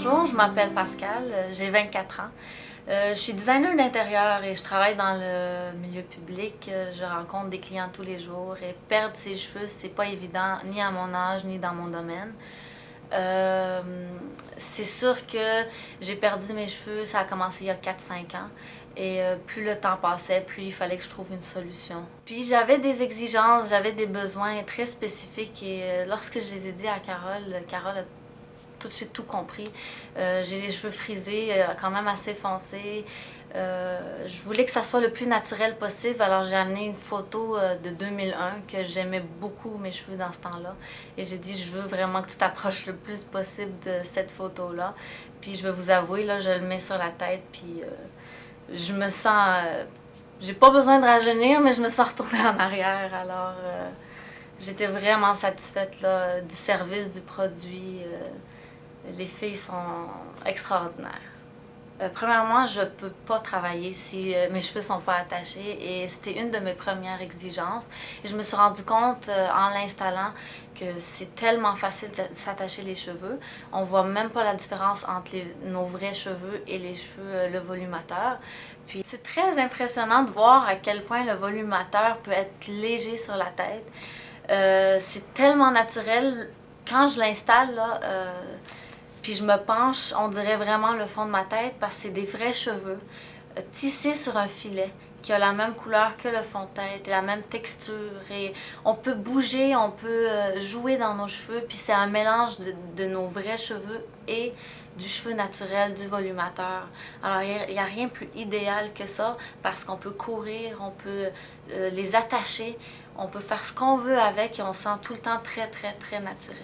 Bonjour, je m'appelle Pascal, j'ai 24 ans. Je suis designer d'intérieur et je travaille dans le milieu public. Je rencontre des clients tous les jours et perdre ses cheveux, c'est pas évident ni à mon âge ni dans mon domaine. C'est sûr que j'ai perdu mes cheveux, ça a commencé il y a 4-5 ans. Et plus le temps passait, plus il fallait que je trouve une solution. Puis j'avais des exigences, j'avais des besoins très spécifiques et lorsque je les ai dit à Carole, Carole a tout de suite tout compris. J'ai les cheveux frisés, quand même assez foncés. Je voulais que ça soit le plus naturel possible, alors j'ai amené une photo de 2001 que j'aimais beaucoup mes cheveux dans ce temps-là. Et j'ai dit, je veux vraiment que tu t'approches le plus possible de cette photo-là. Puis je vais vous avouer, là, je le mets sur la tête, puis je me sens... j'ai pas besoin de rajeunir, mais je me sens retournée en arrière, alors j'étais vraiment satisfaite là, du service, du produit. Les filles sont extraordinaires. Premièrement, je ne peux pas travailler si mes cheveux ne sont pas attachés et c'était une de mes premières exigences. Et je me suis rendu compte en l'installant que c'est tellement facile de s'attacher les cheveux. On voit même pas la différence entre nos vrais cheveux et les cheveux, le volumateur. Puis c'est très impressionnant de voir à quel point le volumateur peut être léger sur la tête. C'est tellement naturel. Quand je l'installe, là, puis je me penche, on dirait vraiment le fond de ma tête parce que c'est des vrais cheveux tissés sur un filet qui a la même couleur que le fond de tête et la même texture. Et on peut bouger, on peut jouer dans nos cheveux, puis c'est un mélange de nos vrais cheveux et du cheveu naturel, du volumateur. Alors il n'y a rien de plus idéal que ça parce qu'on peut courir, on peut les attacher, on peut faire ce qu'on veut avec et on sent tout le temps très très très naturel.